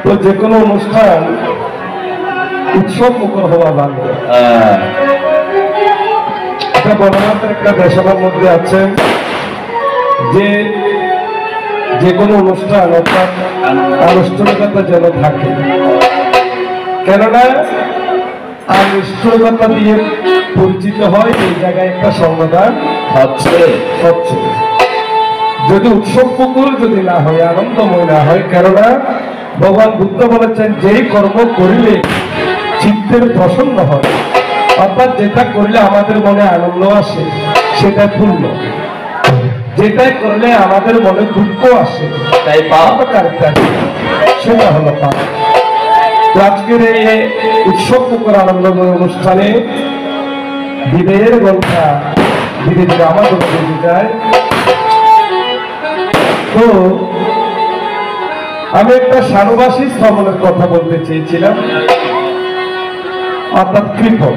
তো যে কোনো অনুষ্ঠান উৎসব মুখর হওয়া ভালো। এটা বর্ণনাথের একটা দেশার মধ্যে আছে যে যে কোনো অনুষ্ঠান অর্থাৎ আনুষ্ঠানিকতা যেন থাকে, কেননা আনুষ্ঠানিকতা দিয়ে পরিচিত হয় এই জায়গায় একটা সমাধান হচ্ছে। যদি উৎসব মুখর যদি না হয়, আনন্দময় না হয়, কেননা ভগবান বুদ্ধ বলেছেন যেই কর্ম করিলে চিত্তের প্রসন্ন হয়, অর্থাৎ যেটা করলে আমাদের মনে আনন্দ আসে সেটা পূর্ণ, যেটাই করলে আমাদের মনে দুঃখ আসে তাই পাপ সেটা হলো পাপ। আজকের এই উৎসব মুখর আনন্দময় অনুষ্ঠানে বিদায়ের গল্পটা ধীরে ধীরে আমাদের বেঁচে যায়। তো আমি একটা সানুবাসী শ্রমণের কথা বলতে চেয়েছিলাম, অর্থাৎ কৃপণ।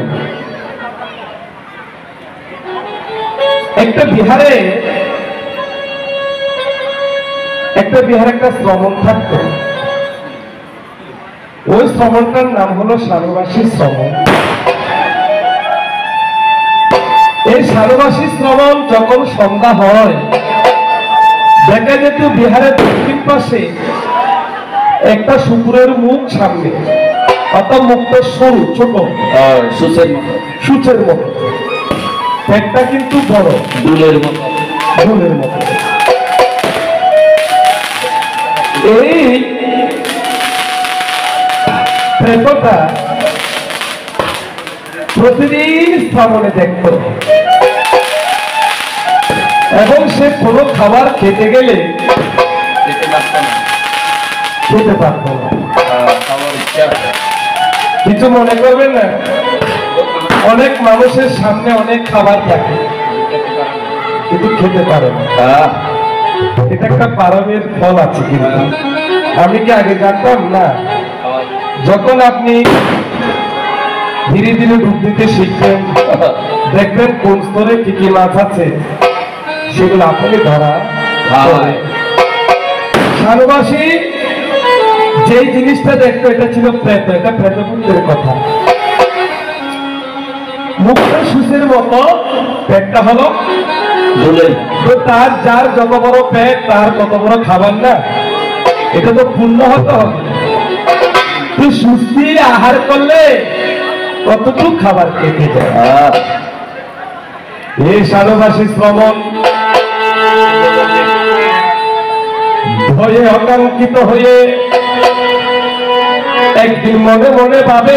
একটা বিহারে একটা শ্রমণ থাকতো, ওই শ্রমণটার নাম হলো সানুবাসী শ্রমণ। এই সানুবাসী শ্রমণ যখন সন্ধ্যা হয়, দেখা যেত বিহারের দক্ষিণ পাশে একটা শুকুরের মুখ সামনে, অর্থাৎ মুখটা সরু ছোট সূচের মতো, পেটটা কিন্তু বড় দুলের মতো। এই প্রেতটা প্রতিদিন শ্রাবণে দেখত এবং সে কোনো খাবার খেতে গেলে খেতে পারত না। কিছু মনে করবেন না, অনেক মানুষের সামনে অনেক খাবার থাকে কিন্তু খেতে পারে না। এটা একটা পারমের ফল আছে, কিন্তু আমি কি আগে জানতাম না? যখন আপনি ধীরে ধীরে ডুব দিতে শিখবেন, দেখবেন কোন স্তরে কি কি মাছ আছে সেগুলো আপনি ধরা। সানুবাসী যেই জিনিসটা দেখতো এটা ছিল প্রেত, এটা প্রেতপুত্রের কথা। মুখটা সুসের মতো, পেটটা হলো তার, যার যত বড় পেট তার কত বড় খাবার না, এটা তো পূর্ণ হতে হবে। তুই সুস্থি আহার করলে কতটুকু খাবার খেতে যায়। এই সানুবাসী শ্রমণ ভয়ে আকাঙ্ক্ষিত হয়ে একদিন মনে মনে ভাবে,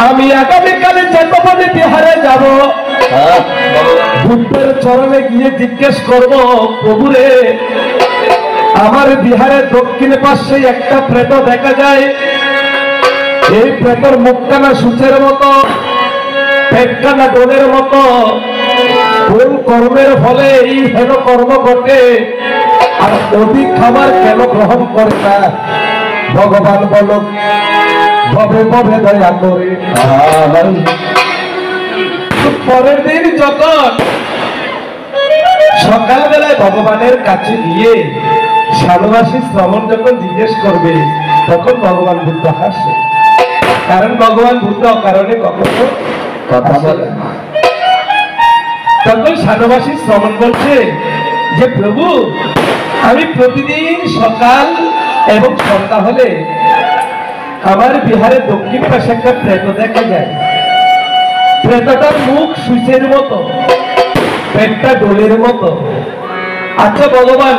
আমি আগামীকালে চেতপদে বিহারে যাব, বুদ্ধের চরণে গিয়ে জিজ্ঞেস করব, প্রভুরে আমার বিহারের দক্ষিণে পাশে একটা প্রেত দেখা যায়, এই প্রেতর মুখখানা সূচের মতো, পেটখানা ডোলের মতো, কোন কর্মের ফলে এই হেন কর্ম ঘটে, আর অধিক খাবার কেন গ্রহণ করে না? ভগবান বল ভবে ভবে দয়া করে। পরের দিন যখন সকালবেলায় ভগবানের কাছে গিয়ে সানুবাসী শ্রমণ যখন জিজ্ঞেস করবে, তখন ভগবান বুদ্ধ হাসে, কারণ ভগবান বুদ্ধ কারণে কখনো কথা বলে। তখন সানুবাসী শ্রমণ বলছে যে, প্রভু আমি প্রতিদিন সকাল এবং সন্ধ্যা হলে আমার বিহারের দক্ষিণ পাশে একটা প্রেত দেখা যায়, প্রেতটার মুখ সূচের মতো, পেটটা ডোলের মতো, আচ্ছা ভগবান,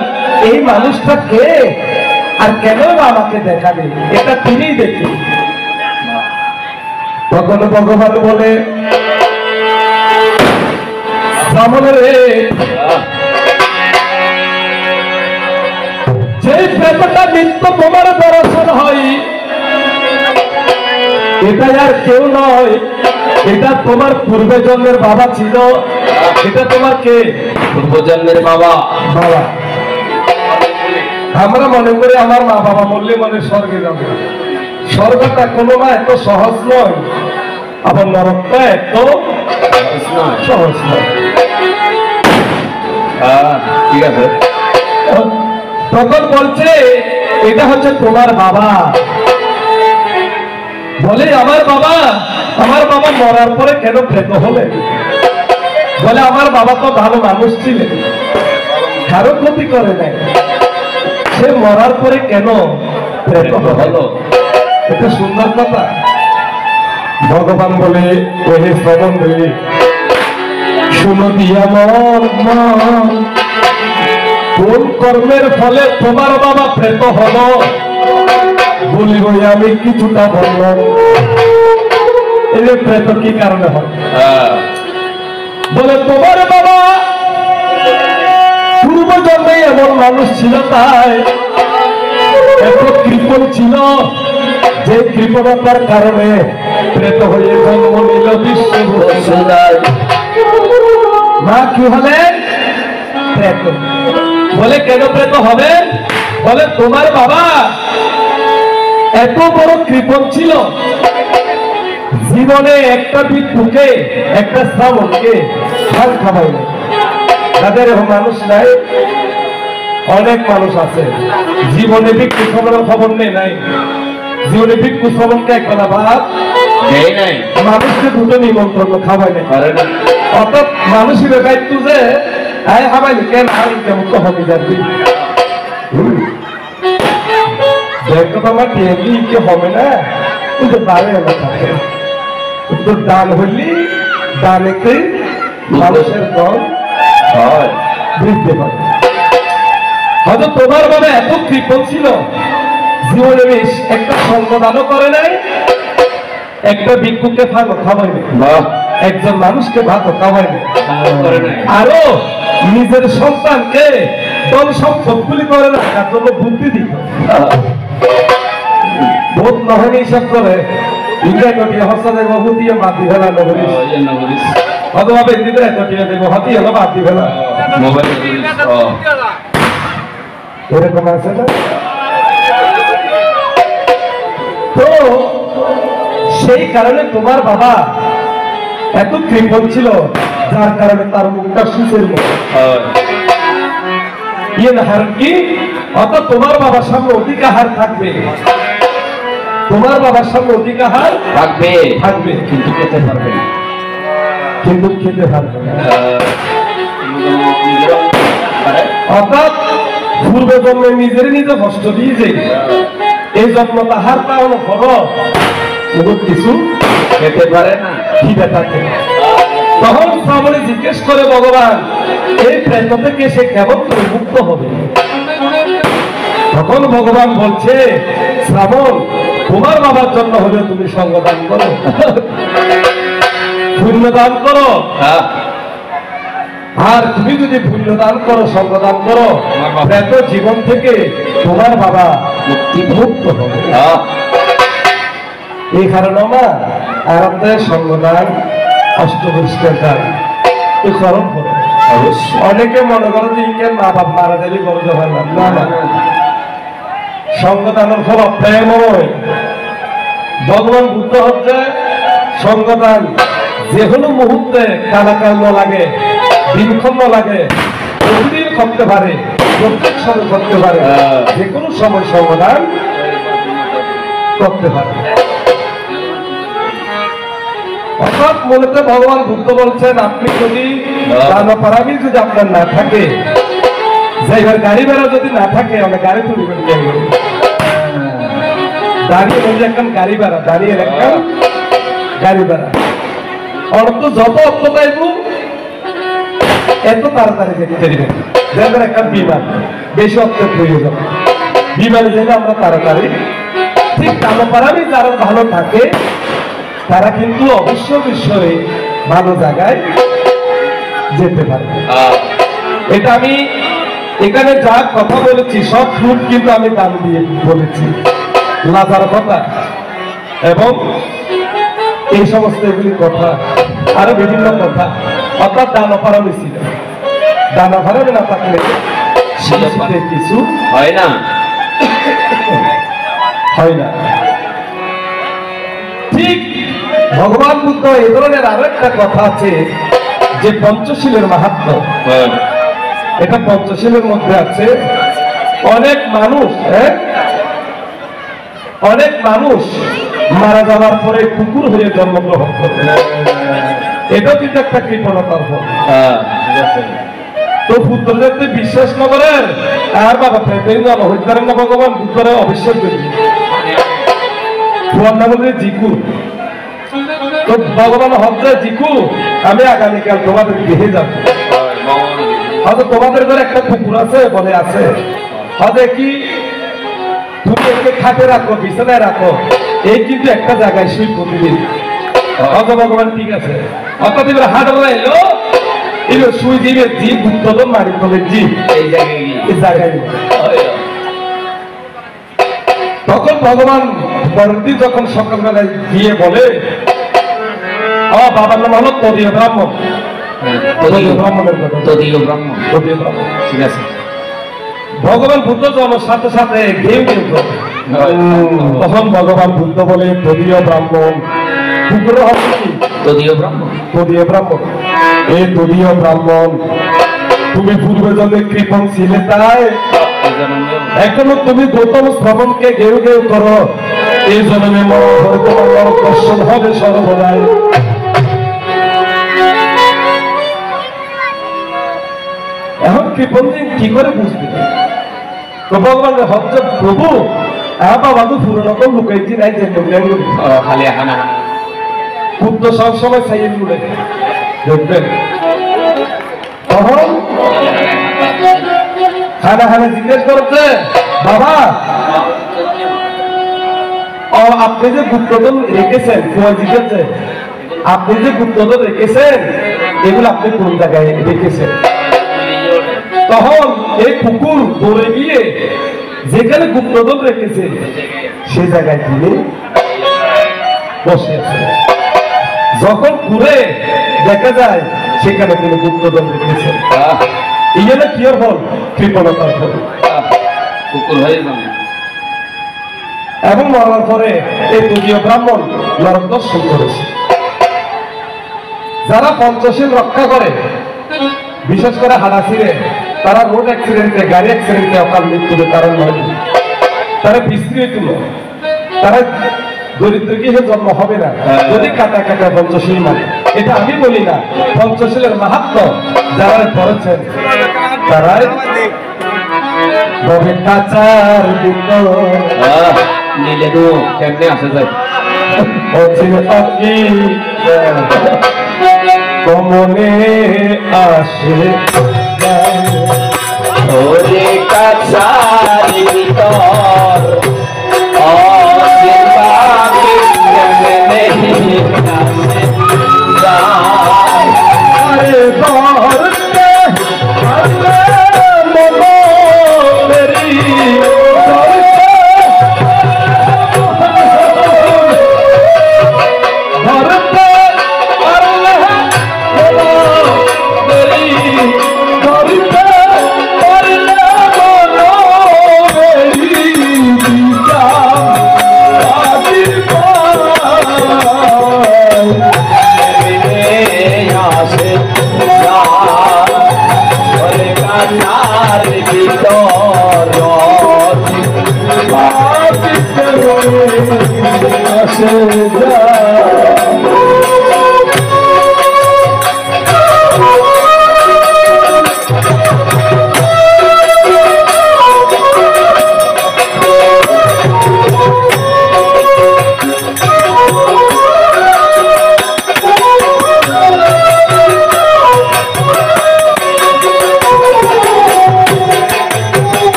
এই মানুষটা কে আর কেন আমাকে দেখাবে, এটা তিনিই দেখি। তখন ভগবান বলে, রে যে প্রেতটা নিত্য তোমার দর্শন হয়, এটা আর কেউ নয়, এটা তোমার পূর্বে জন্মের বাবা ছিল। এটা তোমার কে? পূর্বজন্মের বাবা। বাবা। আমরা মনে করি আমার মা বাবা বললে মনে স্বর্গে যাবে। স্বর্গটা কোনো না এত সহজ নয়, আবার নরকটা এত সহজ নয়। ঠিক আছে। তখন বলছে এটা হচ্ছে তোমার বাবা। বলে আমার বাবা মরার পরে কেন প্রেত হলেন? বলে আমার বাবা তো ভালো মানুষ ছিলেন, কারো ক্ষতি করে নাই, সে মরার পরে কেন প্রেত হলো? এটা সুন্দর কথা। ভগবান বলে, ওহে শ্রবণ রে, শুনো দিয়া মন, কোন কর্মের ফলে তোমার বাবা প্রেত হলো? বলি বই আমি কিছুটা বললাম। এই যে প্রেত কি কারণে হয়? বলে তোমার বাবা পূর্ব জন্মে এমন মানুষ ছিল, তাই এত কৃপণ ছিল, যে কৃপণতার কারণে প্রেত হয়ে জন্ম নিল বিশ্ব। মা কি হলেন? প্রেত। বলে কেন প্রেত হবে? বলে তোমার বাবা এত বড় কৃপণ ছিল, জীবনে একটা ভিক্ষুকে, একটা শ্রাবণকে ধান খাওয়াই না। তাদের মানুষ নাই, অনেক মানুষ আছে জীবনে ভিক্ষু শ্রবণের খবর নেই, নাই জীবনে ভিক্ষু শ্রবণকে একবেলা ভাত নাই, মানুষকে দুটো নিমন্ত্রণ খাওয়াই নাই। অর্থাৎ মানুষের দায়িত্ব যে খাবাইনি কেন, আমি কেমন তো হবে যাবি আমার টিএমপি হবে না, কিন্তু বাড়ে আমার থাকে তো দান হইলি, দানেতে মানুষের দল বৃদ্ধি পাবে। হয়তো তোমার বাবা এত কৃপণ ছিল, জীবনে বেশ একটা সঙ্গদানও করে নাই, একটা ভিক্ষুকে ভালো খাওয়াই নাই, একজন মানুষকে ভালো খাওয়াই নাই, আরো নিজের সন্তানকে দল সম্পদগুলি করে রাখার জন্য বুদ্ধি দিত। বহুত নহনি হিসাব করে ইন্ডিয়া কটিয়া হস্তা দেব হুতিয়ে মাতি ফেলা নগরিস অথবা বেদিতে কটিয়া দেব হাতি হলো মাতি ফেলা মোবাইল এরকম আছে না? তো সেই কারণে তোমার বাবা এত কৃপণ ছিল, যার কারণে তার মুখটা সুচের মুখ। ইয়ে না হার কি, অর্থাৎ তোমার বাবার সামনে অধিক আহার থাকবে, তোমার বাবার সামনে অধিক আহার থাকবে থাকবে কিন্তু খেতে পারবে না, কিন্তু খেতে পারবে না। অর্থাৎ পূর্ব জন্মে নিজের নিজে কষ্ট দিয়েছে, এই জন্ম তাহার কারণ হলো কিছু খেতে পারে না, খিদে থাকে। তখন শ্রাবণী জিজ্ঞেস করে ভগবান, এই প্রেত থেকে সে কেমন করে মুক্ত হবে? তখন ভগবান বলছে, শ্রাবণ তোমার বাবার জন্য হলে তুমি সঙ্গদান করো, পুণ্যদান করো, আর তুমি যদি পুণ্যদান করো, সঙ্গদান করো, প্রেত জীবন থেকে তোমার বাবা মুক্ত হবে। এই কারণে আমার আরামদায়ক সঙ্গদান, অষ্টপরিষ্কার দান এই করণ করে। অনেকে মনে করো যে ইন্ডিয়ান মা বাপ মারা গেলে করতে পারলাম না, সঙ্গদানের ফল প্রেমময়। ভগবান বুদ্ধ হচ্ছে সঙ্গদান যে কোনো মুহূর্তে কালাকাল ন লাগে, দিনক্ষণ ন লাগে, প্রতিদিন করতে পারে, প্রত্যেক সময় করতে পারে, যে কোনো সময় সঙ্গদান করতে পারে। অর্থাৎ মূলত ভগবান বুদ্ধ বলছেন, আপনি যদি দানপারামি যদি আপনার না থাকে, যাইবার গাড়ি ভাড়া যদি না থাকে, আমরা গাড়ি তুলিবেন দাঁড়িয়ে বলছে একখান গাড়ি ভাড়া, দাঁড়িয়ে একখান গাড়ি ভাড়া। অর্থ যত অর্থ চাইব এত তাড়াতাড়ি যেতে দিবেন যাদের একটা বিমান বেশি অর্থের প্রয়োজন বিমানে গেলে আমরা তাড়াতাড়ি ঠিক তালপাড়ারই যারা ভালো থাকে তারা কিন্তু অবশ্য বিষয়ে ভালো জায়গায় যেতে পারে। এটা আমি এখানে যা কথা বলেছি সব ফ্রুট কিন্তু আমি দাম দিয়ে বলেছি, লাজার কথা এবং এই সমস্ত এগুলি কথা আরো বিভিন্ন কথা, অর্থাৎ দানা ফারামি ছিল। দানা ফারামি না থাকলে কিছু হয় না, হয় না। ঠিক ভগবান বুদ্ধ এই ধরনের আরো একটা কথা আছে যে পঞ্চশীলের মাহাত্ম্য, এটা পঞ্চশীলের মধ্যে আছে। অনেক মানুষ মারা যাওয়ার পরে কুকুর হয়ে জন্মগ্রহণ করে, এটাও কিন্তু একটা কৃপণতার ফল। তো বুদ্ধ যদি বিশ্বাস না করেন আর বাবা পেতেই না হইতারেন না ভগবান বুদ্ধরে অবিশ্বাস করি তোমার নাম হচ্ছে জিকু। তো ভগবান হচ্ছে জিকু আমি আগামীকাল তোমাদের গৃহে যাবো, হয়তো তোমাদের ঘরে একটা কুকুর আছে বলে আছে, হয়তো কি তুমি একে খাটে রাখো বিছানায় রাখো, এই কিন্তু একটা জায়গায় শুই প্রতিদিন। হয়তো ভগবান ঠিক আছে, অর্থাৎ এবার হাট এলো এগুলো শুই দিবে জি বুদ্ধ মারি তোলে জি এই জায়গায়। তখন ভগবান পরদিন যখন সকালবেলায় গিয়ে বলে বাবার নাম হলো তদীয় ব্রাহ্মণ, ঠিক আছে। ভগবান বুদ্ধ জন্মের সাথে সাথে ঘেউ ঘেউ করে, তখন ভগবান বুদ্ধ বলে তদীয় ব্রাহ্মণ, কুকুরের হবে কি তদীয় ব্রাহ্মণ, তদীয় ব্রাহ্মণ। এই তদীয় ব্রাহ্মণ তুমি পূর্বে জন্মে কৃপণ ছিলে তাই এখনো তুমি গৌতম শ্রবণকে ঘেউ ঘেউ করো, এই জন্মে তোমার দর্শন হবে সর্বদাই। এখন কৃপণ কি করে বুঝবে? তো ভগবান হচ্ছে প্রভু বাবা তো পুরোনো তো লুকাইছি নাই যে খালি বুদ্ধ সবসময় সাইয়ে তুলে দেখবেন। তখন হানা জিজ্ঞেস করছে বাবা আপনি যে গুপ্তধন রেখেছেন, জিজ্ঞেসে আপনি যে গুপ্তধন রেখেছেন এগুলো আপনি কোন জায়গায় রেখেছেন? তখন এই কুকুর দৌড়ে গিয়ে যেখানে গুপ্তধন রেখেছে সে জায়গায় গিয়ে বসে আছে। যখন ঘুরে দেখা যায় সেখানে তিনি গুপ্তধন রেখেছেন। এই জন্য কি ফল? কৃপণতার ফল। কুকুর হয়ে যাবে এবং মরার পরে এই তদীয় ব্রাহ্মণ নরক দর্শন করেছে। যারা পঞ্চশীল রক্ষা করে বিশেষ করে হানাসিরে তারা রোড অ্যাক্সিডেন্টে গাড়ি অ্যাক্সিডেন্টে অকাল মৃত্যুর কারণ নয়, তারা বিস্তৃত নয়, তারা দরিদ্র গৃহে জন্ম হবে না যদি কাটা কাটা পঞ্চশীল মানে। এটা আমি বলি না, পঞ্চশীলের মাহাত্ম্য যারা করেছেন তারাই ববে কাচার নিলে তো কেমনে আসে যায় কমনে আসে ওরে কাছার ভিতর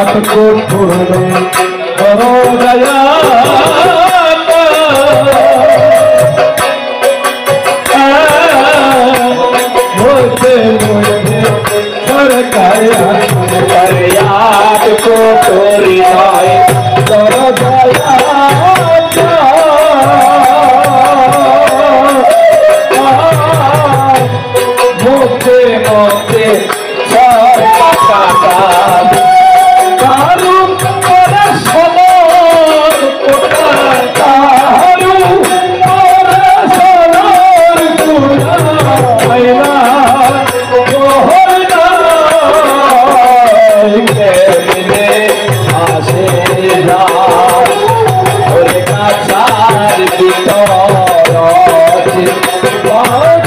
করলে করো দয়া মধ্যে মধ্যে সরকার फरियाद को तोरी भाई করো দয়া মধ্যে মধ্যে কারু করে সদর কোটার কারু করে সদর কোটার केमने आसे जा और काछार बितरत बाजी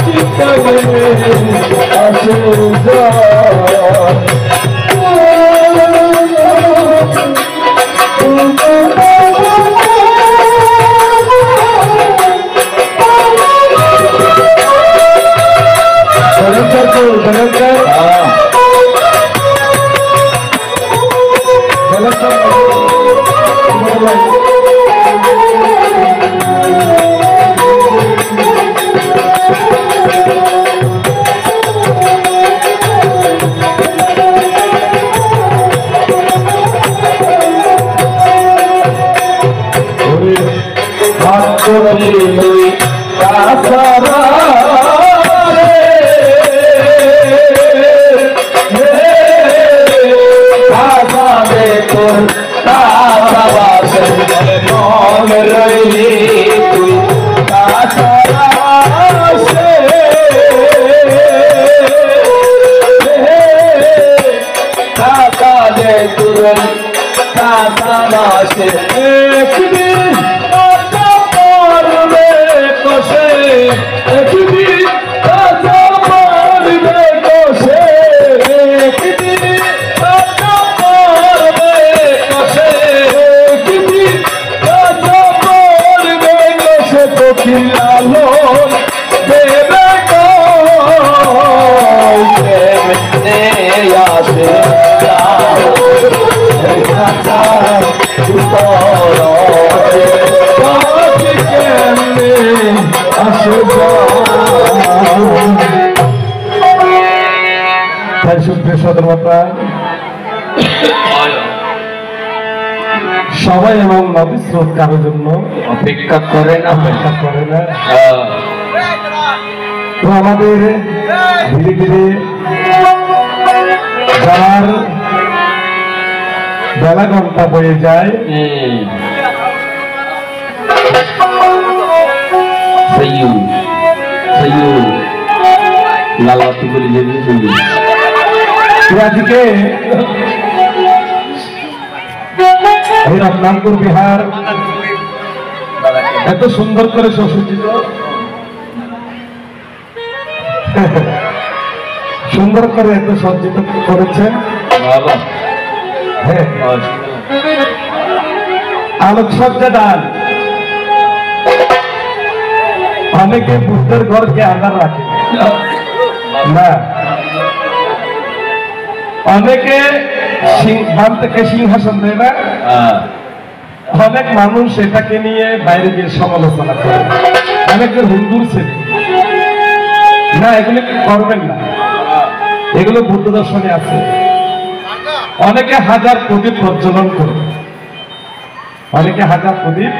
करने आसे जा সবাই এবং নদী স্রোত কারোর জন্য অপেক্ষা করে না তো আমাদের ধীরে ধীরে যার বেলা ঘন্টা বয়ে যায় লালাতি বলে যে আজকে এই রত্নাপুর বিহার এত সুন্দর করে সুসজ্জিত সুন্দর করে এত সজ্জিত করেছেন হ্যাঁ আলোকসজ্জা দান অনেকে বুদ্ধের ঘরকে আধার রাখে না অনেকে বাম থেকে সিংহাসন দেয় না অনেক মানুষ এটাকে নিয়ে বাইরে গিয়ে সমালোচনা করে অনেকে হিন্দুর ছেলে না এগুলো করবেন না এগুলো বুদ্ধ দর্শনে আছে অনেকে হাজার প্রদীপ প্রজ্বলন করে অনেকে হাজার প্রদীপ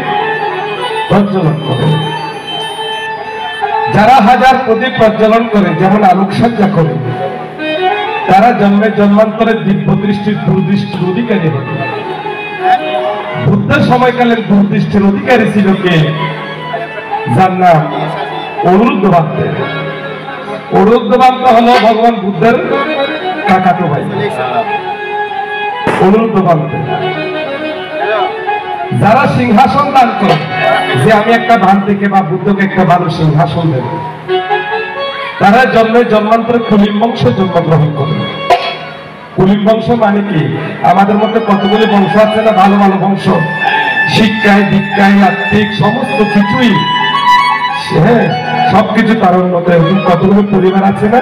প্রজ্বলন করে যারা হাজার প্রদীপ প্রজ্বলন করে যেমন আলোকসজ্জা করে তারা জন্মে জন্মান্তরে দিব্য দৃষ্টির দূরদৃষ্টির অধিকারী হবে বুদ্ধের সময়কালের দূরদৃষ্টির অধিকারী ছিল কে যার নাম অরুদ্ধবান্ত অরুদ্ধবান্ত হলো ভগবান বুদ্ধের কাকাতো ভাই অরুদ্ধবান্ত যারা সিংহাসন দান করে যে আমি একটা ভান্তিকে বা বুদ্ধকে একটা ভালো সিংহাসন দেব তারা জন্মে জন্মান্তরে কুলিন বংশে জন্মগ্রহণ করে কুলিন বংশ মানে কি আমাদের মধ্যে কতগুলি বংশ আছে না ভালো ভালো বংশ শিক্ষায় দীক্ষায় আত্মিক সমস্ত কিছুই হ্যাঁ সবকিছু তার মধ্যে কতগুলো পরিবার আছে না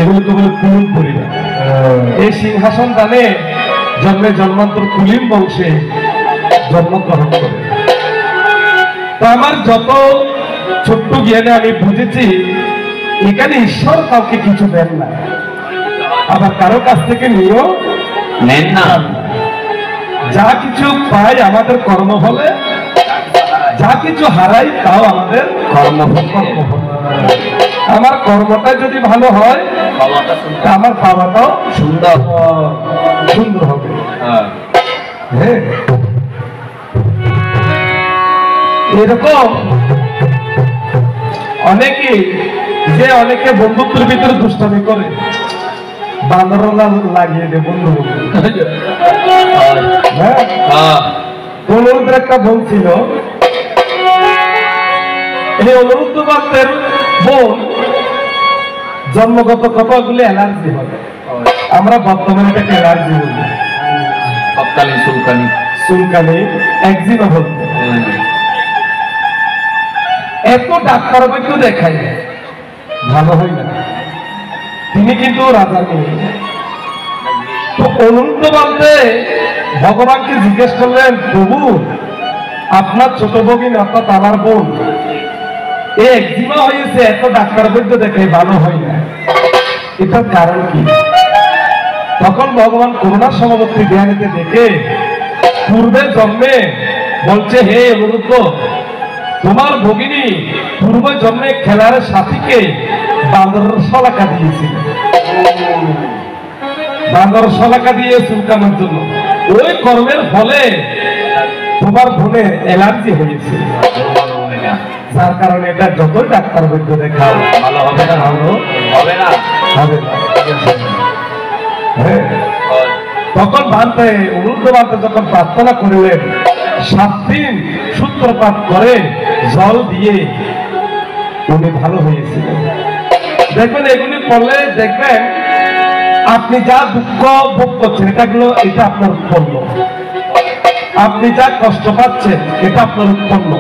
এগুলো তো বলে কুলিন পরিবার এই সিংহাসন দানে জন্মে জন্মান্তর কুলীন বংশে জন্মগ্রহণ করে। তো আমার যত ছোট্ট জ্ঞানে আমি বুঝেছি এখানে ঈশ্বর কাউকে কিছু দেন না, আবার কারো কাছ থেকে নিয়েও নেন না। যা কিছু পাই আমাদের কর্ম ফলে, যা কিছু হারাই তাও আমাদের কর্মফল। আমার কর্মটা যদি ভালো হয় তা আমার পাওয়াটাও সুন্দর। সুন্দর হবে। হ্যাঁ। হ্যাঁ, এরকম অনেকে বন্ধুত্বের ভিতরে দুষ্টামি করে, বান্দর লাগিয়ে দেয় বন্ধু। হ্যাঁ, অনুরোধের একটা বোন ছিল, এই অনুরোধ বান্তের বোন জন্মগত কতগুলি অ্যালার্জি হবে, আমরা বর্তমানে এটাকে অ্যালার্জি বলি, তৎকালীন সুলকানি চুলকানি, একজিমা বলতে। এত ডাক্তার বৈদ্য দেখাই ভালো হয় না, তিনি কিন্তু রাজা মেয়ে। তো অনন্ত বলতে ভগবানকে জিজ্ঞেস করলেন, প্রভু আপনার ছোট ভগিনী অর্থাৎ আমার বোন এই একজিমা হয়েছে, এত ডাক্তার বৈদ্য দেখে ভালো হয় না, এটার কারণ কি? তখন ভগবান করুণা সমবর্তী জ্ঞানীতে দেখে পূর্বের জন্মে বলছে, হে অনুরুদ্ধ, তোমার ভগিনী পূর্ব জন্মে খেলার সাথীকে বান্দরের শলাকা দিয়েছিল, বান্দর শলাকা দিয়ে চুলকানোর জন্য। ওই কর্মের ফলে তোমার বোনের অ্যালার্জি হয়েছে, যার কারণে এটা যতই ডাক্তার বৈদ্য দেখাও ভালো হবে না। ভালো হবে না। হবে না। হ্যাঁ, তখন ভান্তে অনুরুদ্ধ ভান্তে যখন প্রার্থনা করিলেন, 7 দিন সূত্রপাত করে জল দিয়ে উনি ভালো হয়েছিলেন। দেখবেন এগুলি পড়লে দেখবেন আপনি যা দুঃখ ভোগ করছেন এটা আপনার উৎপন্ন, আপনি যা কষ্ট পাচ্ছেন এটা আপনার উৎপন্ন,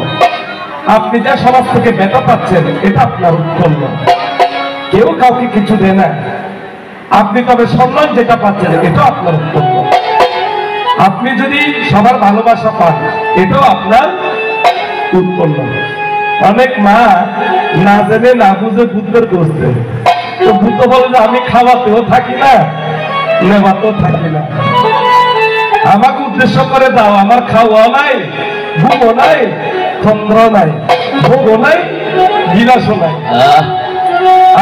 আপনি যা সমাজ থেকে ব্যথা পাচ্ছেন এটা আপনার উৎপন্ন। কেউ কাউকে কিছু দেয় না, আপনি তবে সম্মান যেটা পাচ্ছেন এটাও আপনার উৎপন্ন। আপনি যদি সবার ভালোবাসা পান এটাও আপনার উৎপন্ন। অনেক মা না জেনে না বুঝে বুদ্ধের দোষ দেয়, তো বুদ্ধ বলে যে আমি খাওয়াতেও থাকি না, নেওয়াতেও থাকি না, আমাকে উদ্দেশ্য করে দাও, আমার খাওয়া নাই, ঘুমও নাই, চন্দ্র নাই, ভোগও নাই, বিলাসও নাই,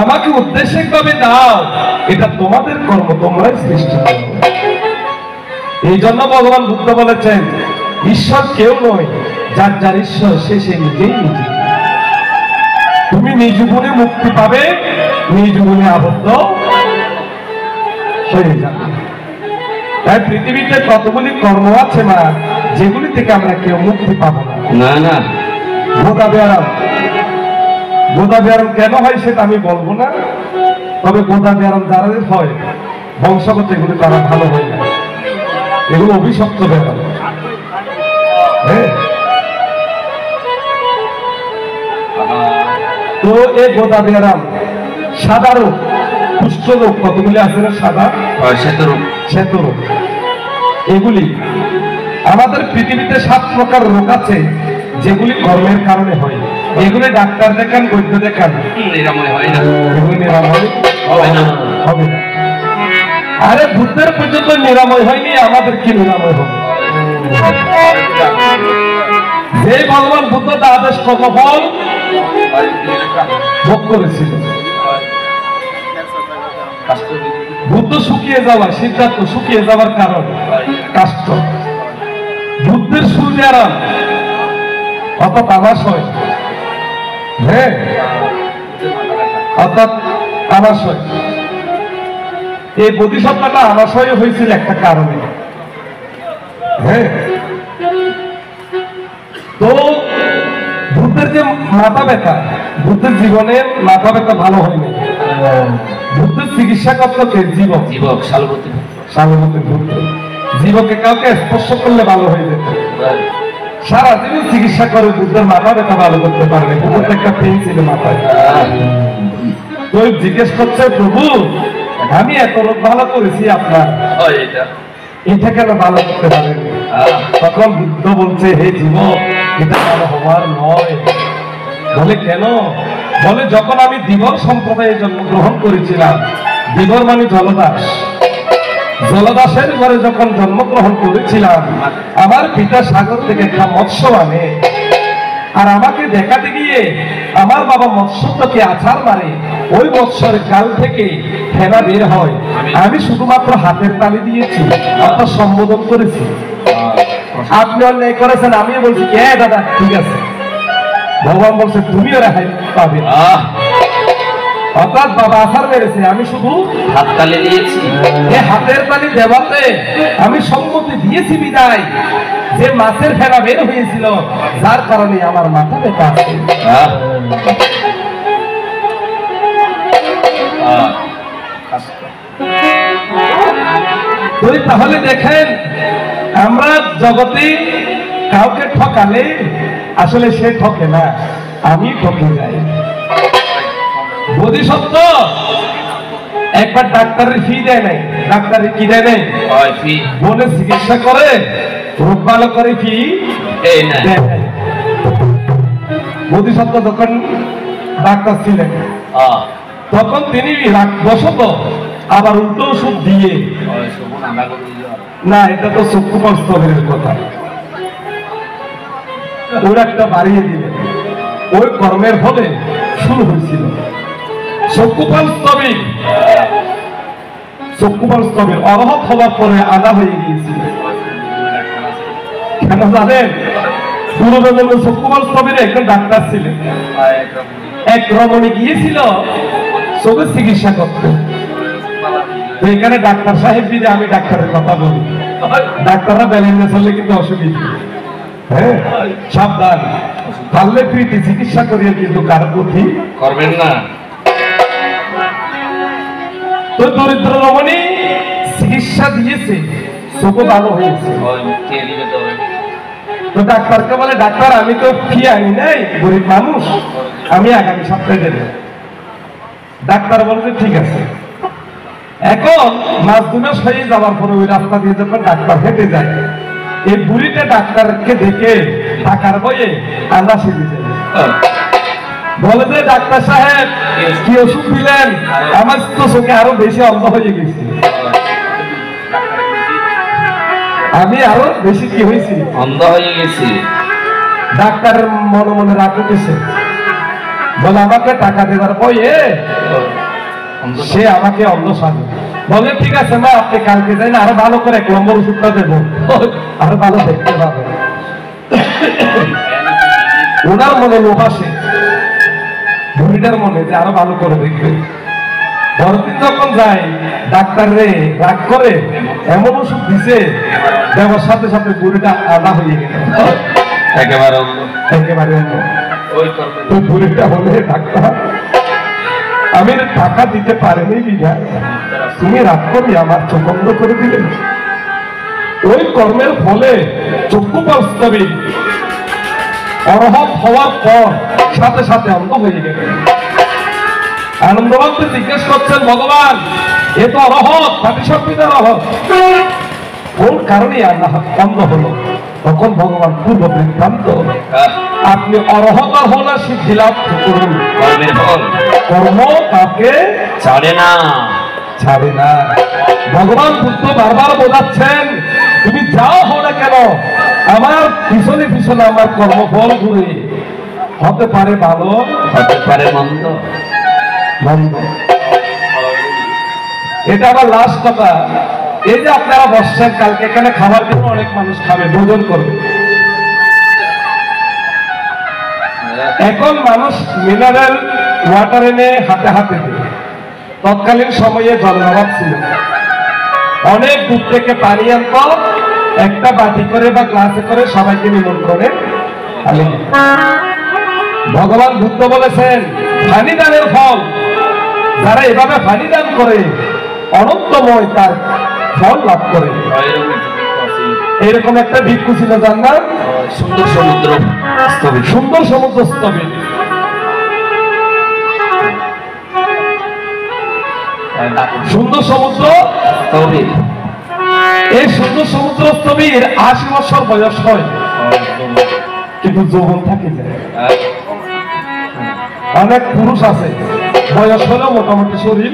আমাকে উদ্দেশ্যিক ভাবে দাও, এটা তোমাদের কর্ম, তোমরাই সৃষ্টি করো। এই জন্য ভগবান বুদ্ধ বলেছেন, ঈশ্বর কেউ নয়, যার যার ঈশ্বর সে নিজেই নিজে। তুমি নিজ গুণে মুক্তি পাবে, নিজ গুণে আবদ্ধ হয়ে যাবে। তাই পৃথিবীতে কতগুলি কর্ম আছে মা, যেগুলি থেকে আমরা কেউ মুক্তি পাবো না। না। বোধা ব্যায়াম, বোধা ব্যায়াম কেন হয় সেটা আমি বলবো না, তবে বোধা ব্যায়াম যারা হয় বংশগত এগুলি তারা ভালো হয় না, এগুলো অভিশপ্ত ব্যায়াম। হ্যাঁ, তো এই বোধা ব্যায়াম সাদা রোগ, কুষ্ঠ রোগ কতগুলি আছে না, সাদা শ্বেত রোগ, এগুলি আমাদের পৃথিবীতে 7 প্রকার রোগ আছে যেগুলি কর্মের কারণে হয়। এগুলি ডাক্তার দেখান, বৈদ্য দেখান, নিরাময় হয় না, এগুলি নিরাময় হবে না। হবে না। আরে বুদ্ধের পর্যন্ত নিরাময় হয়নি, আমাদের কি নিরাময় হবে? যে ভগবান বুদ্ধ আদেশ কর্মফল ভোগ করেছিল, বুদ্ধ শুকিয়ে যাওয়া, সিদ্ধার্থ শুকিয়ে যাওয়ার কারণ কাষ্ঠ, বুদ্ধের সূর্যারাম অর্থাৎ আমাশয়, হ্যাঁ, অর্থাৎ আমাশয়, এই বোধিসত্ত্বটা আমাশয় হয়েছিল একটা কারণে। হ্যাঁ, তো বুদ্ধের যে মাথা ব্যথা, বুদ্ধের জীবনের মাথা ব্যথা ভালো হয়নি, বুদ্ধের চিকিৎসা করতো কে? জীবক, সালবতী বুদ্ধ। জীবকে কাউকে স্পর্শ করলে ভালো হয়ে যেত, সারা জীবন চিকিৎসা করে বুদ্ধের মাথা ব্যথা ভালো করতে পারবে। বুদ্ধের একটা পেন ছিল মাথায়, তো জিজ্ঞেস করছে, প্রভু আমি এত রোগ ভালো করেছি আপনার, এটা কেন ভালো করতে পারেন? তখন বুদ্ধ বলছে, হে জীবক, এটা ভালো হওয়ার নয়। বলে কেন? বলে যখন আমি দিবর সম্প্রদায়ে জন্মগ্রহণ করেছিলাম, দিবর মানে জলদাস, জলদাসের ঘরে যখন জন্মগ্রহণ করেছিলাম, আমার পিতা সাগর থেকে একটা মৎস্য আনে, আর আমাকে দেখাতে গিয়ে আমার বাবা মৎস্যকে আছাড় মারে, ওই মৎস্যের গাল থেকে ফেনা বের হয়, আমি শুধুমাত্র হাতের তালি দিয়েছি, অর্থাৎ সম্বোধন করেছি। আপনি অন্যায় করেছেন, আমিও বলছি হ্যাঁ দাদা ঠিক আছে। ভগবান বলছে তুমিও রেহাই পাবে। অর্থাৎ বাবা আছাড় মেরেছে, আমি শুধু হাততালি দিয়েছি। এই হাতের তালি দেওয়াতে আমি সম্মতি দিয়েছি বিদায়, যে মাছের ফেনা বের হয়েছিল, যার কারণে আমার মাথা ব্যথা আছে। তাহলে দেখেন, আমরা জগতে কাউকে ঠকালে আসলে সে ঠকে না, আমি ঠকে যাই। বোধিসত্ত্ব একবার ডাক্তারের ফি দেয় নাই, ডাক্তারের কি দেয় নাই, বলে চিকিৎসা করে, রোগ ভালো করে ফি দেয় নাই। বোধিসত্ত্ব যখন ডাক্তার ছিলেন, তখন তিনি বসত আবার উল্টো ওষুধ দিয়ে, না এটা তো চক্ষুপাল স্তবের কথা, ওর একটা বাড়িয়ে দিলেন। ওই কর্মের ফলে শুরু হয়েছিল চক্ষুপাল স্তবে, চক্ষুপাল স্তবে অরহত হওয়ার পরে আদা হয়ে গিয়েছিল। কেন জানেন? পূর্বজন্মে চক্ষুপাল স্তবের একজন ডাক্তার ছিলেন, এক রমণী গিয়েছিল চোখের চিকিৎসা করতে। এখানে ডাক্তার সাহেব দিদি, আমি ডাক্তারের কথা বলি, ডাক্তাররা ব্যালেন্সে চললে কিন্তু অসুবিধা। হ্যাঁ সাবধান, পারলে প্রীতি চিকিৎসা করিয়ে কিন্তু কারো প্রতি করবেন না। তো দরিদ্র রমণী চিকিৎসা দিয়েছে, চোখও ভালো হয়েছে। তো ডাক্তারকে বলে, ডাক্তার আমি তো ফি আনি নাই, গরিব মানুষ, আমি আগামী সপ্তাহে দেব। ডাক্তার বলছে ঠিক আছে। এখন মাস 2 মাস হয়ে যাওয়ার পরে ওই রাস্তা দিয়ে যখন ডাক্তার হেঁটে যায়, এই বুড়িটা ডাক্তারকে দেখে টাকার বইয়ে আন্দা শিখে যায়, বলে যে ডাক্তার সাহেব কি ওষুধ দিলেন, আমার তো চোখে আরো বেশি অন্ধ হয়ে গেছে, আমি আরো বেশি কি হয়েছি, অন্ধ হয়ে গেছি। ডাক্তারের মনে মনে রাগ উঠেছে, বলে আমাকে টাকা দেওয়ার বইয়ে সে আমাকে অন্ধ সাজে। বলে ঠিক আছে মা, আপনি কালকে যাই না, আরো ভালো করে 1 নম্বর ওষুধটা দেবো, আরো ভালো দেখতে পাবে। ওনার মনে লোভ আসে, বুড়িটার মনে যে আরো ভালো করে দেখবে। পরদিন যখন যায়, ডাক্তার রে রাগ করে এমন ওষুধ দিছে, দেওয়ার সাথে সাথে বুড়িটা আদা হয়ে গেল, একেবারে একেবারে অন্য। ওই বুড়িটা বলে, ডাক্তার আমি টাকা দিতে পারিনি বিনা তুমি রাগ করি আমার চোখ বন্ধ করে দিলেন। ওই কর্মের ফলে চক্ষুপাল স্তবে অরহত হওয়ার পর সাথে সাথে অন্ধ হয়ে গেল। আনন্দবাবু জিজ্ঞেস করছেন, ভগবান এ তো অরহত, পাটিসম্পিতার অরহত, কোন কারণে অন্ধ হলো? তখন ভগবান পূর্ব বৃত্তান্ত, আপনি অরহত হলে সিদ্ধি লাভ করুন, কর্ম তাকে ছাড়ে না, ছাড়ে না। ভগবান বুদ্ধ বারবার বোঝাচ্ছেন, তুমি যাও হো না কেন, আমার পিছনে পিছনে আমার কর্মফল ঘুরে, হতে পারে ভালো, হতে পারে মন্দ। মন্দ। এটা আবার লাস্ট কথা, এই যে আপনারা বর্ষার কালকে এখানে খাবার জন্য অনেক মানুষ খাবে, ভোজন করবে। এখন মানুষ মিনারেল ওয়াটার এনে হাতে হাতে দেয়, তৎকালীন সময়ে জলের অভাব ছিল, অনেক দূর থেকে পানি আনতো, একটা বাটি করে বা গ্লাসে করে সবাইকে নিমন্ত্রণে আনে। ভগবান বুদ্ধ বলেছেন, পানি দানের ফল, যারা এভাবে পানি দান করে অনন্তময় তার ফল লাভ করে। এরকম একটা ভিক্ষু ছিল, যার নাম সুন্দর সমুদ্র স্থবির, সুন্দর সমুদ্র স্থবির। সুন্দর সমুদ্র স্থবির এই সুন্দর সমুদ্রস্থবীর ৮০ বছর বয়স হয়, কিন্তু যৌবন থাকে যায়। অনেক পুরুষ আছে বয়স হলেও মোটামুটি শরীর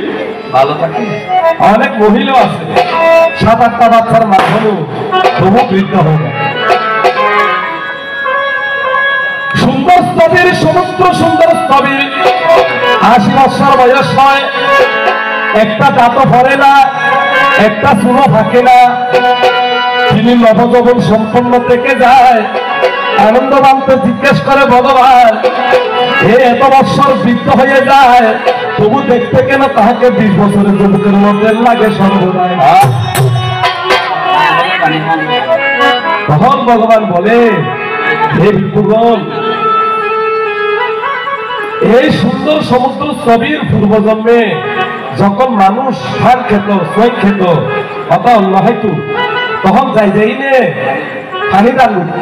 ভালো থাকে, অনেক মহিলা আছে ৭-৮টা বাচ্চার মা হলেও তবু বৃদ্ধ হয়ে যায়। সুন্দর স্থবির সমুদ্র সুন্দর স্থবির ৮০ বছর বয়স হয়, একটা দাঁতও ভরে না, একটা চুলও থাকে না, তিনি নবযৌবন সম্পন্ন থেকে যায়। আনন্দবান্ত জিজ্ঞেস করে ভগবান, এত বছর বৃদ্ধ হয়ে যায় তবু দেখতে কেন তাহাকে ২০ বছরের যুবকের মধ্যে লাগে সর্বদাই। তখন ভগবান বলে, হে ভিক্ষুগণ, এই সুন্দর সমুদ্র স্থবির পূর্বজন্মে যখন মানুষ সার খেত, সই খেত, অত অন্য হয়তো তখন যাই যাই নে পানি দান উঠত।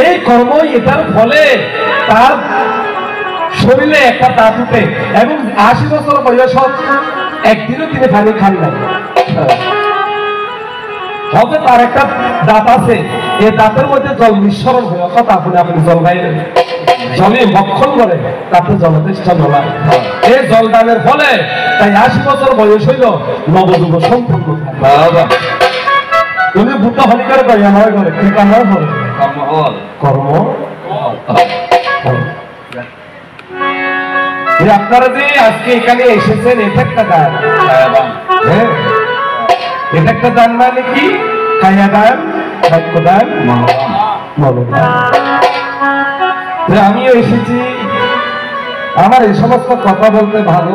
এই কর্মই এটার ফলে তার শরীরে একটা দাঁত উঠে এবং ৮০ বছর বয়স একদিনও তিনি পানি খান নাই। হয়তো তার একটা দাঁত আছে, এই দাঁতের মধ্যে জল নিঃসরণ হয়ে অর্থাৎ আপনি আপনি জল খাইলেন, জলে ভক্ষণ করে তাতে জলতেষ্টা নলায়। এই জল দানের ফলে তাই ৮০ বছর বয়স হইল নবযুব সম্পূর্ণ। তুমি বুদ্ধ হলি করে কই আমার ঘরে কি কাম করে কর্ম। আপনারা যে আজকে এখানে এসেছেন এটা একটা দান, হ্যাঁ এটা একটা দান। মানে কি? কায়া দান, বাক্য দান, মনোদান। আমিও এসেছি, আমার এই সমস্ত কথা বলতে ভালো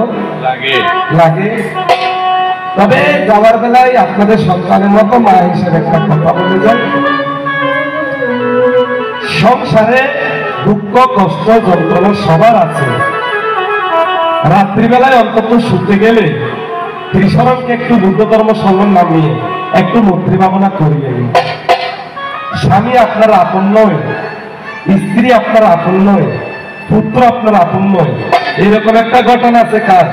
লাগে, তবে যাওয়ার বেলায় আপনাদের সন্তানের মতো মা হিসেবে একটা কথা বলে যাই। সংসারে দুঃখ কষ্ট যন্ত্রণা সবার আছে। রাত্রিবেলায় অন্তত শুতে গেলে ত্রিশরণকে একটু বুদ্ধ ধর্ম সম্মান নামিয়ে একটু মৈত্রী ভাবনা করিয়ে নিন। স্বামী আপনার আপন নয়, স্ত্রী আপনার আপন নয়, পুত্র আপনার আপন নয়। এরকম একটা ঘটনা আছে কার,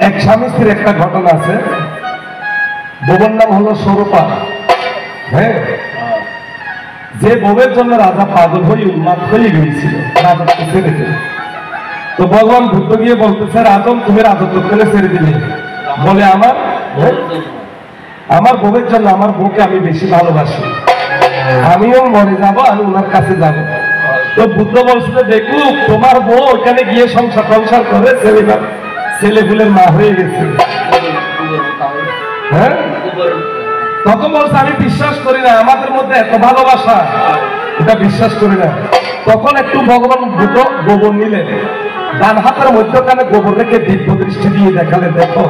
এক স্বামী স্ত্রীর একটা ঘটনা আছে। বউয়ের নাম হলো স্বরূপা। হ্যাঁ, যে বউয়ের জন্য রাজা পাগল হয়ে উন্মাদ হয়ে গিয়েছিল রাজত্ব ছেড়ে দিলে। তো ভগবান বুদ্ধ গিয়ে বলতেছে, রাজন তুমি রাজত্ব করে ছেড়ে দিলে, বলে আমার বউয়ের জন্য, আমার বউকে আমি বেশি ভালোবাসি, আমিও মরে যাব, আমি ওনার কাছে যাব। তো বুদ্ধ বলছিল, দেখু তোমার বউ ওখানে গিয়ে সংসার করে ছেলেপুলের মা হয়ে গেছে। হ্যাঁ, তখন বলছে আমি বিশ্বাস করি না, আমাদের মধ্যে এত ভালোবাসা, এটা বিশ্বাস করি না। তখন একটু ভগবান বুদ্ধ গোবর নিলেন, ডান হাতের মধ্যখানে গোবর রেখে দিব্য দৃষ্টি দিয়ে দেখালে, দেখো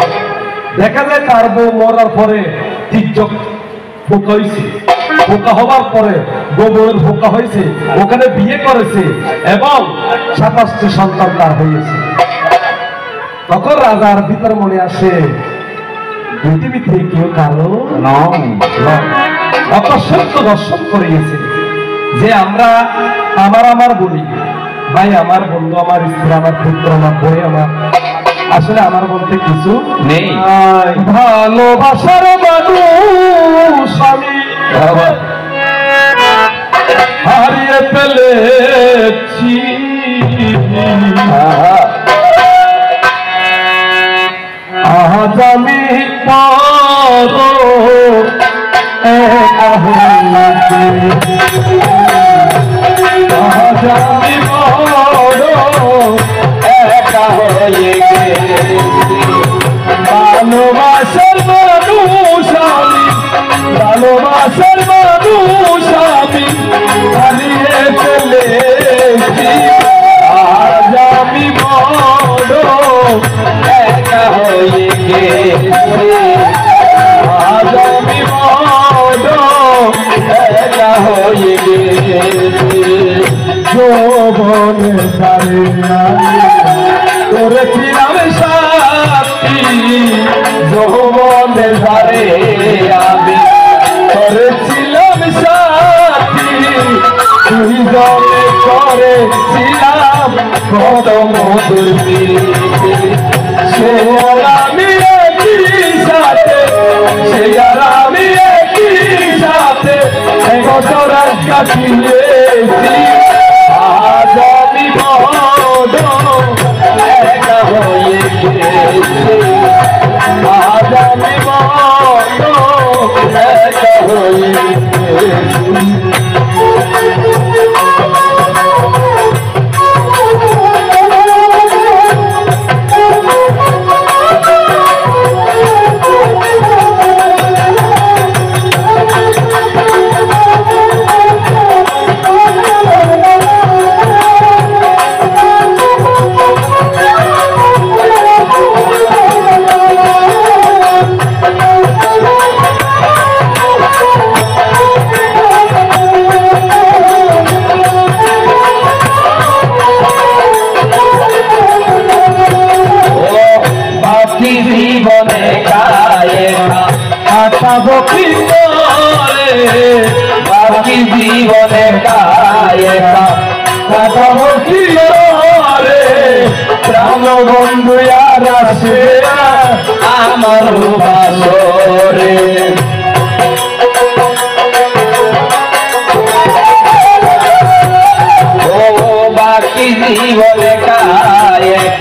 দেখা যায় তার বউ মরার পরে তির্যক পোকা হয়েছে, পোকা হবার পরে গোবরের পোকা হয়েছে, ওখানে বিয়ে করেছে এবং ২৭টি সন্তান তার হয়েছে। তখন রাজার ভিতর মনে আসে, পৃথিবীতে কেউ কারো অকস্মাৎ দর্শন করে গেছে যে আমরা আমার বলি, ভাই আমার বন্ধু, আমার স্ত্রী, আমার পুত্র, আমার বই, আমার আসলে আমার বলতে কিছু নেই। ভালোবাসার মানুষ আমি হারিয়ে ফেলেছি, আজ আমি বড় একা হয়েছি, আজ আমি বড় একা হয়ে গেছি। ভালোবাসার মানুষ আমি, ভালোবাসার মানুষ আমি হারিয়ে ফেলেছি, আজ আমি বড় একা হয়ে গেছি, আজ আমি বড় একা হয়ে গেছি। যৌবনের সারে আমি করেছিলাম সাথী, যৌবনের সারে আমি করেছিলাম সাথী, তুই জলে করেছিলাম কত মধুর সে আর আমি একই সাথে, সে আর আমি একই সাথে বছর কাটিয়েছি। আজ আমি বড় একা হয়ে গেছি, আজ আমি বড় একা হয়ে গেছি। জীবনে কাটাবো কি করে, বাকি জীবনে কাটাবো কি করে, প্রাণ বন্ধু আর আসে আমার বাসরে। ও বাকি জীবনে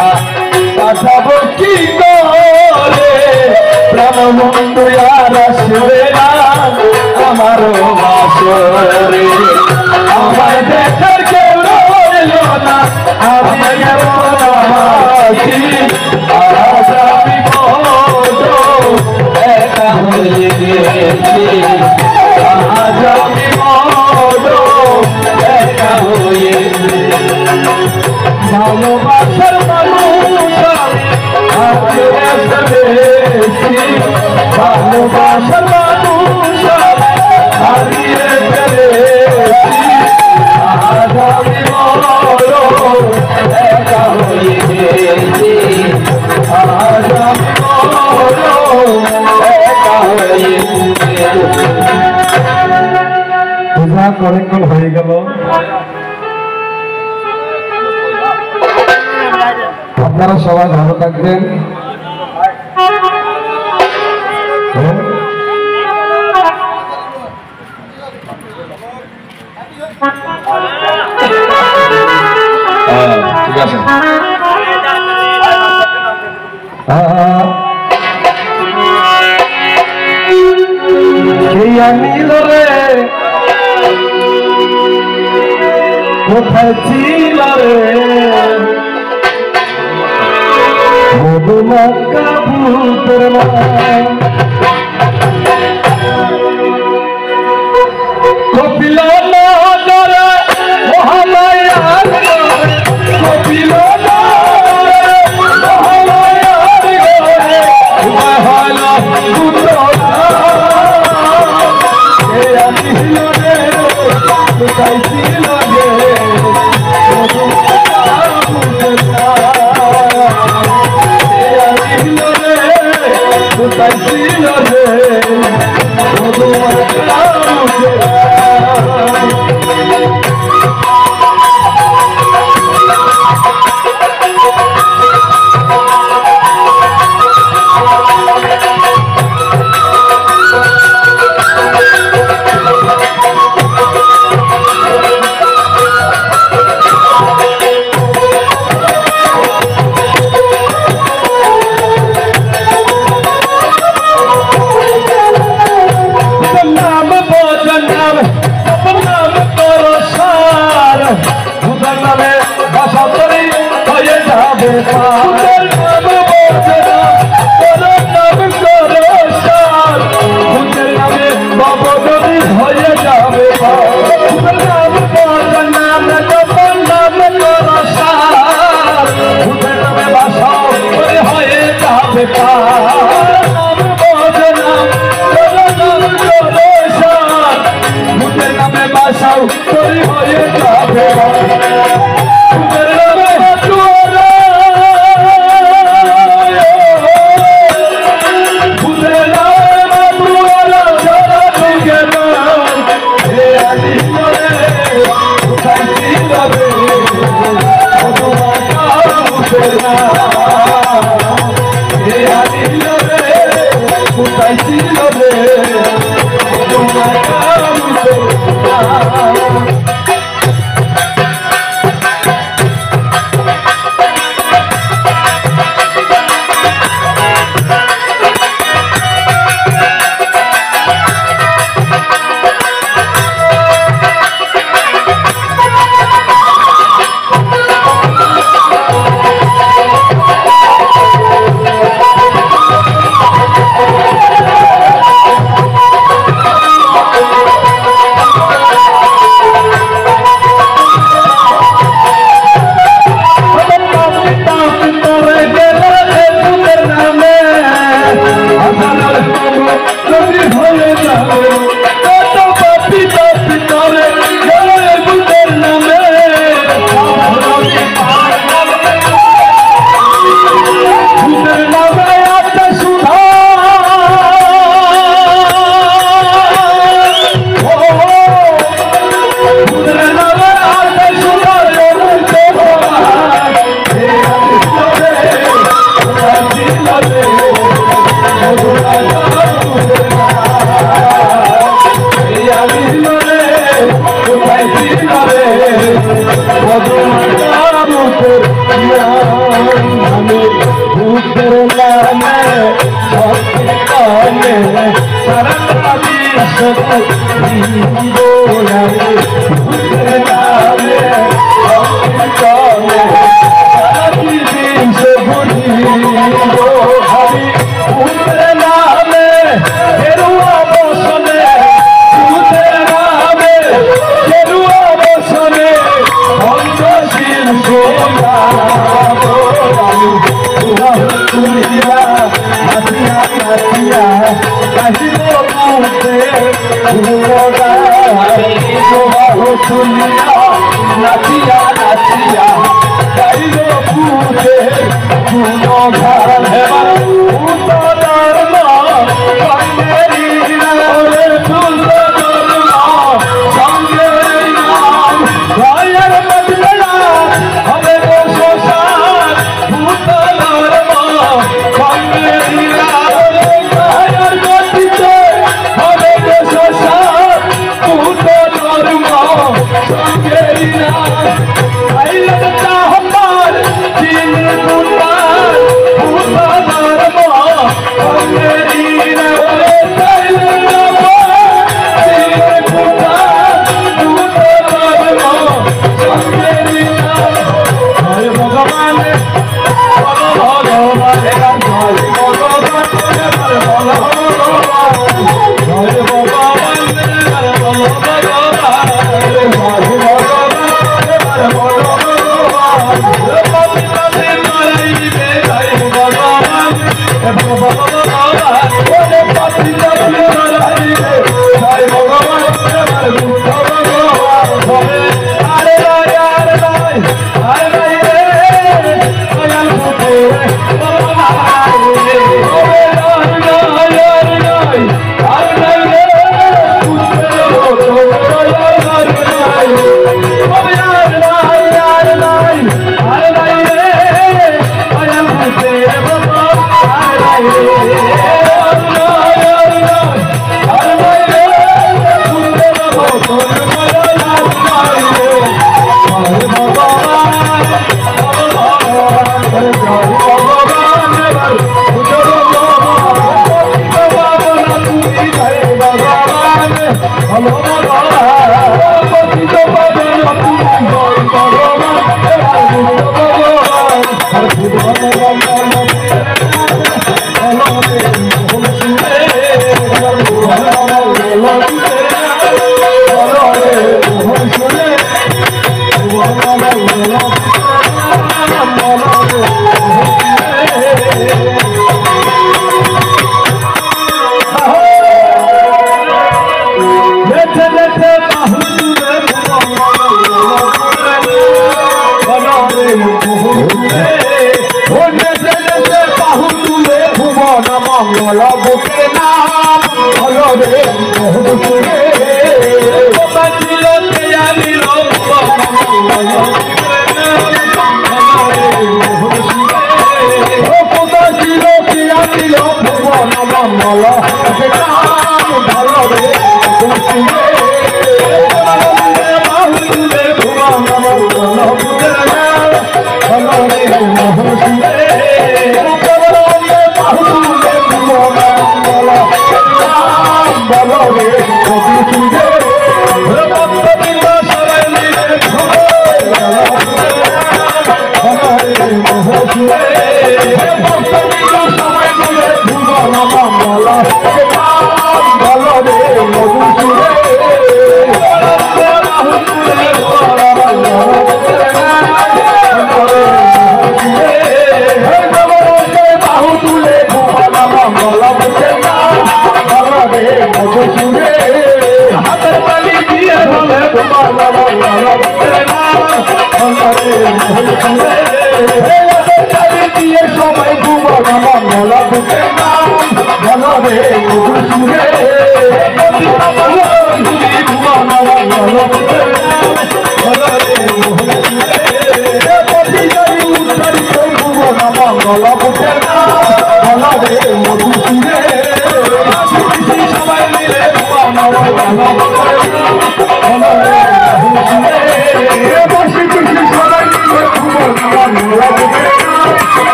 কাটাবো কি করে, প্রাণ বন্ধু আর আসবে না আমার বাসরে। আমার দেখার কেউ রইল না, আমি কেমন আছি, আজ আমি বড় একা হয়ে গেছি, আজ আমি বড় একা হয়ে গেছি। ভালোবাসার মানুষ আমি ফেলেছি, ভালোবাসার মানুষ হারিয়ে ফেলেছি, আজ আমি বড় একা হয়ে গেছি, আজ আমি বড় একা হয়ে গেছি। অনেকক্ষণ হয়ে গেল, আপনারা সবাই ভালো থাকবেন। ঠিক আছে, নীল রে কোথায় ছিল রে, মধুমাকা ভূতের মা, কপিল নগরে মহামায়ার ঘরে, কপিল নগরে মহামায়ার ঘরে মহাল পুত্রা, কে আসিল রে কোথায় ছিল রে মধুমাকা ভূতের মা, কোথায় ছিল রে মধুমাকা ভূতের মা। ভূতের নামে ভূতের নামে কানে সারা ভূতের নামে কানে সে বুঝিব হারি ভূতের নামে গেরুয়া বসনে ভূতের নামে গেরুয়া বসনে অন্তশীল সোনা তুলিয়া নাচিয়া নাচিয়া কাহিব তুলিয়া নাচিয়া নাচিয়া গাইল পুতে গুণগান হেবার ভূত ধর্ম সঙ্গেরি নামে ভূত ধর্ম সঙ্গেরি নাম ভয়ের বদলা হবে গো শ্মশান ভূত ধর্ম সঙ্গেরি নামে ভয়ের গতিতে হবে গো শ্মশান ভূত ধর্ম সঙ্গেরি নাম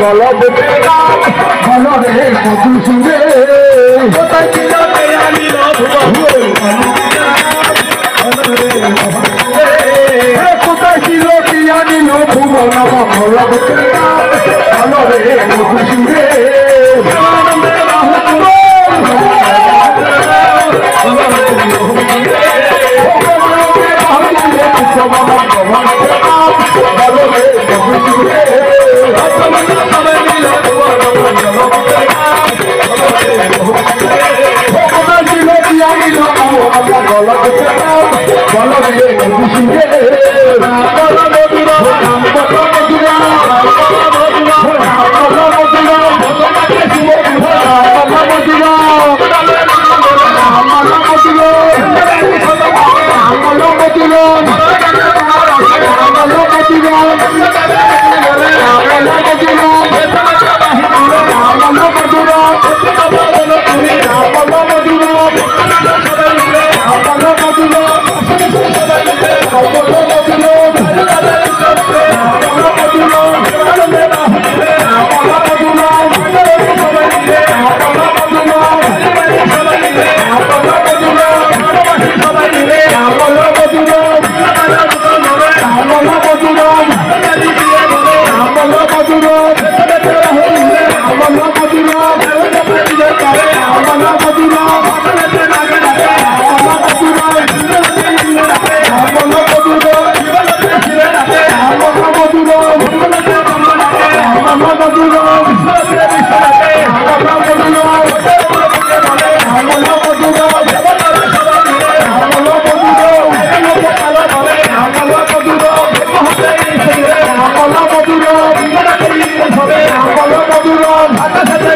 বলবতী নাম বলো রে মধুসূদে কোথায় ছিল কেয়ানি কোথায় ছিল কেয়ানি ভুবন বলবতী নাম বলো রে মধুসূদে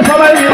সবাই